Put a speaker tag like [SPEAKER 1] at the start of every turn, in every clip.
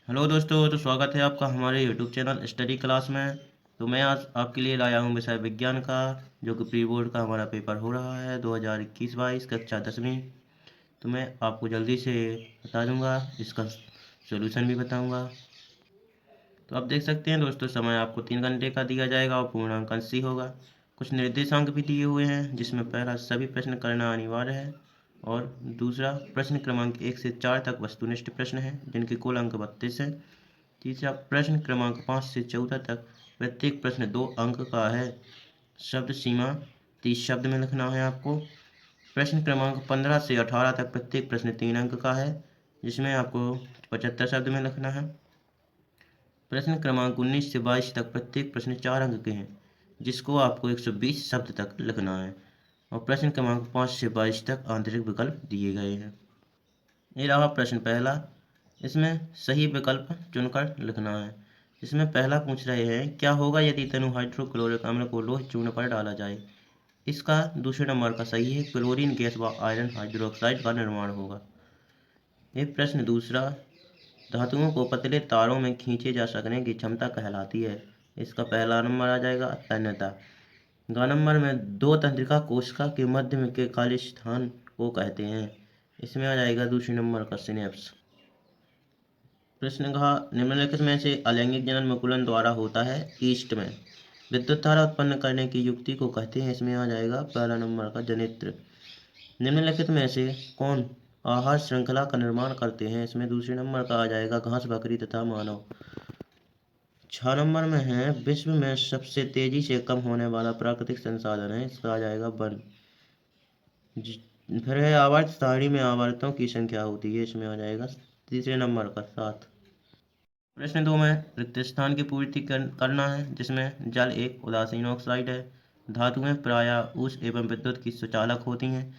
[SPEAKER 1] Hello दोस्तों, तो स्वागत है आपका हमारे यूट्यूब चैनल स्टडी क्लास में। तो मैं आज आपके लिए लाया हूँ विषय विज्ञान का, जो कि प्री बोर्ड का हमारा पेपर हो रहा है 2021-22 कक्षा 10वीं। तो मैं आपको जल्दी से बता दूंगा, इसका सॉल्यूशन भी बताऊंगा। तो आप देख सकते हैं दोस्तों, समय आपको 3 घंटे का दिया जाएगा और पूर्णांक 80 होगा। कुछ निर्देशांक भी दिए हुए हैं, जिसमें पहला सभी प्रश्न करना अनिवार्य है, और दूसरा प्रश्न क्रमांक 1 से 4 तक वस्तुनिष्ठ प्रश्न हैं, जिनके कुल अंक 32 है। तीसरा प्रश्न क्रमांक 5 से 14 तक प्रत्येक प्रश्न 2 अंक का है। शब्द सीमा 30 शब्द में लिखना है आपको। प्रश्न क्रमांक 15 से 18 तक प्रत्येक प्रश्न 3 अंक का है, जिसमें आपको 75 शब्द में लिखना है। प्रश्न क्रमांक 19 से 22 तक प्रत्येक प्रश्न 4 अंक के हैं, जिसको आपको 120 शब्द तक लिखना है। और प्रश्न क्रमांक 5 से 22 तक आंतरिक विकल्प दिए गए हैं। ये रहा प्रश्न पहला। इसमें सही विकल्प चुनकर लिखना है। इसमें पहला पूछ रहे हैं, क्या होगा यदि तनु हाइड्रोक्लोरिक अम्ल को लोह चूर्ण पर डाला जाए। इसका दूसरे नंबर का सही है, क्लोरीन गैस व आयरन हाइड्रोक्साइड का निर्माण होगा। ये प्रश्न दूसरा, धातुओं को पतले तारों में खींचे जा सकने की क्षमता कहलाती है। इसका पहला नंबर आ जाएगा तन्यता। ग नंबर में दो तंत्रिका कोशिका के मध्य में के खाली स्थान को कहते हैं। इसमें आ जाएगा दूसरे नंबर का सिनेप्स। प्रश्न कहा, निम्नलिखित में से अलैंगिक जनन मुकुलन द्वारा होता है। ईस्ट में विद्युत धारा उत्पन्न करने की युक्ति को कहते हैं। इसमें आ जाएगा पहला नंबर का जनित्र। निम्नलिखित में से कौन आहार श्रृंखला का निर्माण करते हैं। इसमें दूसरे नंबर का आ जाएगा घास, बकरी तथा मानव। 6 नंबर में है, विश्व में सबसे तेजी से कम होने वाला प्राकृतिक संसाधन है। इसका आ जाएगा वन। फिर है, आवर्त सारणी में आवर्तों की संख्या होती है। इसमें आ जाएगा तीसरे नंबर का 7। प्रश्न 2 में रिक्त स्थान की पूर्ति करना है, जिसमें जल एक उदासीन ऑक्साइड है। धातुएं प्रायः ऊष्मा एवं विद्युत की सुचालक होती हैं।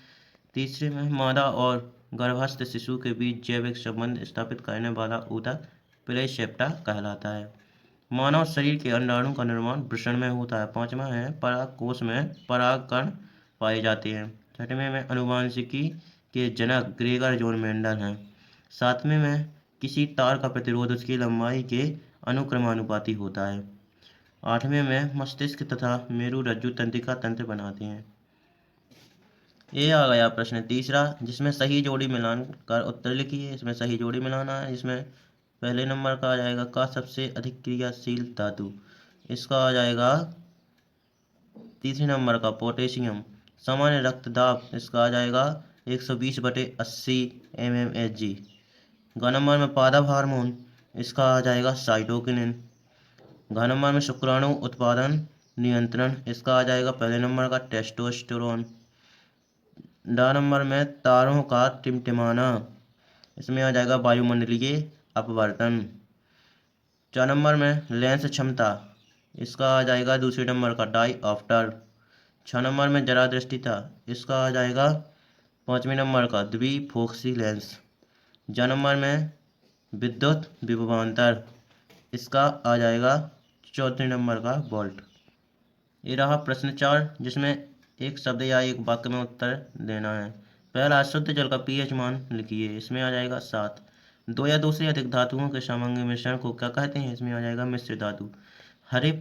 [SPEAKER 1] तीसरे में मादा और गर्भस्थ शिशु के बीच जैविक संबंध स्थापित करने वाला ऊतक प्लेसेंटा कहलाता है। मानव शरीर के अंडाणु का निर्माण वृषण में होता है। पांचवा है, परागकोश में परागकण पाए जाते हैं। छठवें में अनुवांशिकी के जनक ग्रेगर जॉन मेंडल हैं। सातवें में किसी तार का प्रतिरोध उसकी लंबाई के अनुक्रमानुपाती होता है। आठवें में मस्तिष्क तथा मेरुरज्जु तंत्रिका तंत्र बनाते हैं। ये आ गया प्रश्न तीसरा, जिसमें सही जोड़ी मिलान कर उत्तर लिखिए। इसमें सही जोड़ी मिलाना है। इसमें पहले नंबर का आ जाएगा का सबसे अधिक क्रियाशील धातु। इसका आ जाएगा तीसरे नंबर का पोटेशियम। सामान्य रक्तदाब, इसका आ जाएगा 120/80 mmHg। घ नंबर में पादप हार्मोन, इसका आ जाएगा साइटोकिनिन। घ नंबर में शुक्राणु उत्पादन नियंत्रण, इसका आ जाएगा पहले नंबर का टेस्टोस्टेरोन। डा नंबर में तारों का टिमटिमाना, इसमें आ जाएगा वायुमंडलीय अपवर्तन। 4 नंबर में लेंस क्षमता, इसका आ जाएगा दूसरे नंबर का डाई ऑप्टर। 6 नंबर में जरा दृष्टिता, इसका आ जाएगा 5वें नंबर का द्विफोक्सी लेंस। ज नंबर में विद्युत विभवांतर, इसका आ जाएगा चौथे नंबर का वोल्ट। ये रहा प्रश्न 4, जिसमें एक शब्द या एक वाक्य में उत्तर देना है। पहला, शुद्ध जल का पीएच मान लिखिए। इसमें आ जाएगा 7। दो या दो से अधिक धातुओं के समग्र मिश्रण को क्या कहते हैं। इसमें आ जाएगा मिश्र धातु। हरे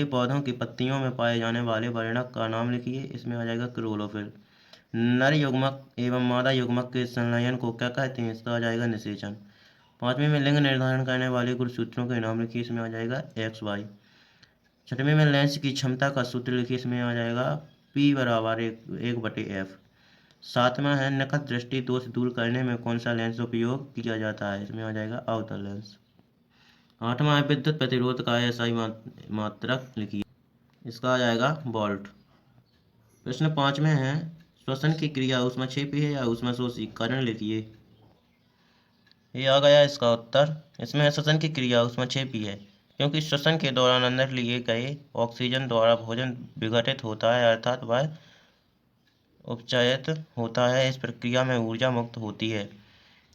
[SPEAKER 1] पौधों की पत्तियों में पाए जाने वाले वर्णक का नाम लिखिए। इसमें आ जाएगा क्लोरोफिल। नर युग्मक एवं मादा युग्मक के संलयन को क्या कहते हैं। इसका आ जाएगा निषेचन। 5वें में लिंग निर्धारण करने वाले गुणसूत्रों के नाम लिखिए। इसमें आ जाएगा XY। 6वें में लेंस की क्षमता का सूत्र लिखिए। इसमें आ जाएगा P = 1/f। 7वां है, निकट दृष्टि दोष दूर करने में कौन सा लेंस उपयोग किया जाता है। इसमें आ जाएगा अवतल लेंस। 8वां है, विद्युत प्रतिरोध का SI मात्रक लिखिए। इसका आ जाएगा वोल्ट। प्रश्न 5 में है, श्वसन की क्रिया ऊष्मक्षेपी है या ऊष्मशोषी, कारण लिखिए। ये आ गया इसका उत्तर। इसमें श्वसन की क्रिया ऊष्मक्षेपी है, क्योंकि श्वसन के दौरान अंदर लिए गए ऑक्सीजन द्वारा भोजन विघटित होता है, अर्थात वह उपचयित होता है। इस प्रक्रिया में ऊर्जा मुक्त होती है,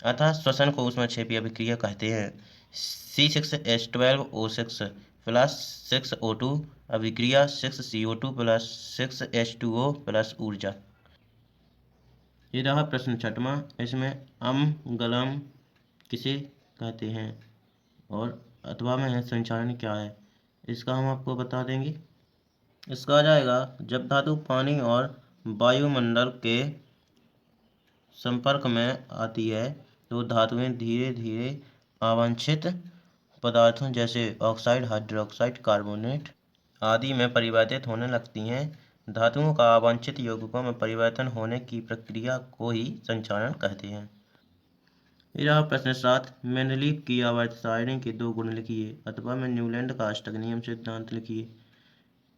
[SPEAKER 1] अतः श्वसन को ऊष्मक्षेपी अभिक्रिया कहते हैं। C6H12O6 प्लस 6O2 अभिक्रिया 6CO2 प्लस 6H2O प्लस ऊर्जा। ये रहा प्रश्न 6वां। इसमें गलम किसे कहते हैं। और अथवा में है संचारण क्या है, इसका हम आपको बता देंगे। इसका आ जाएगा जब धातु पानी और वायुमंडल के संपर्क में आती है तो धातुएं धीरे धीरे अवांछित पदार्थों जैसे ऑक्साइड, हाइड्रोक्साइड, कार्बोनेट आदि में परिवर्तित होने लगती हैं। धातुओं का अवांछित यौगिकों में परिवर्तन होने की प्रक्रिया को ही संचारण कहते हैं। ये रहा प्रश्न 7। मेंडलीव की आवर्त सारणी के 2 गुण लिखिए अथवा में न्यूलैंड का अष्टक नियम सिद्धांत लिखिए।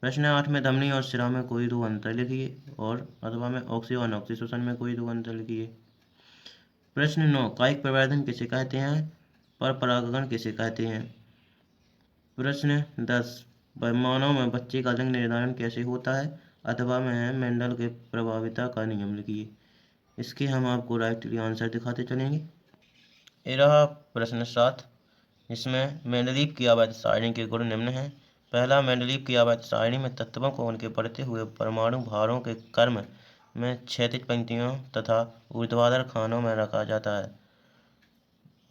[SPEAKER 1] प्रश्न 8 में धमनी और शिरा में कोई 2 अंतर लिखिए और अथवा में ऑक्सी और अनॉक्सी शोषण में कोई 2 अंतर लिखिए। प्रश्न 9 कायिक प्रवर्धन किसे कहते हैं, पर परागण किसे कहते हैं। प्रश्न 10 मानव में बच्चे का लिंग निर्धारण कैसे होता है, अथवा में है मेंडल के प्रभाविता का नियम लिखिए। इसके हम आपको राइट आंसर दिखाते चलेंगे। ये रहा प्रश्न 7, इसमें मेंडलीव की आवर्त सारणी के गुण निम्न हैं। पहला, मेंडलीव की आवर्त सारणी में तत्वों को उनके बढ़ते हुए परमाणु भारों के क्रम में क्षैतिज पंक्तियों तथा ऊर्ध्वाधर खानों में रखा जाता है।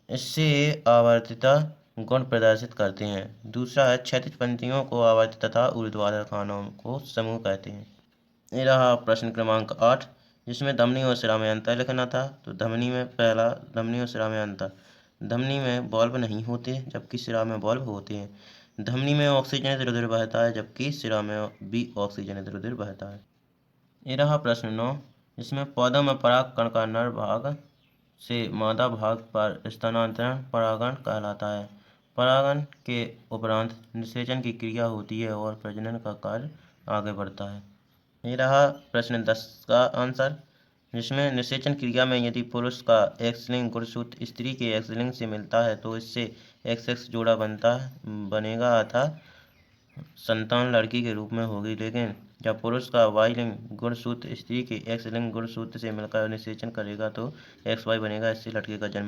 [SPEAKER 1] इससे आवर्तता गुण प्रदर्शित करते हैं। दूसरा है क्षैतिज पंक्तियों को आवर्त तथा ऊर्ध्वाधर खानों को समूह कहते हैं। ये रहा प्रश्न क्रमांक 8, जिसमें धमनी और शिरा में अंतर लिखना था। तो धमनी में पहला, धमनी और शिरा में अंतर। धमनी में बल्ब नहीं होते जबकि शिरा में बल्ब होते हैं। धमनी में ऑक्सीजनित रुधिर बहता है जबकि शिरा में भी ऑक्सीजनित रुधिर बहता है। ये रहा प्रश्न 9, जिसमें पौधों में पराग कण का नर भाग से मादा भाग पर स्थानांतरण परागण कहलाता है। परागण के उपरांत निषेचन की क्रिया होती है और प्रजनन का कार्य आगे बढ़ता है। ये रहा प्रश्न 10 का आंसर, जिसमें निषेचन क्रिया में यदि पुरुष का एक्स लिंग गुणसूत्र स्त्री के एक्स लिंग से मिलता है तो इससे XX जोड़ा बनेगा अर्थात संतान लड़की के रूप में होगी। लेकिन जब पुरुष का वाई लिंग गुणसूत्र स्त्री के एक्स लिंग गुणसूत्र से मिलकर निषेचन करेगा तो XY बनेगा, इससे लड़के का जन्म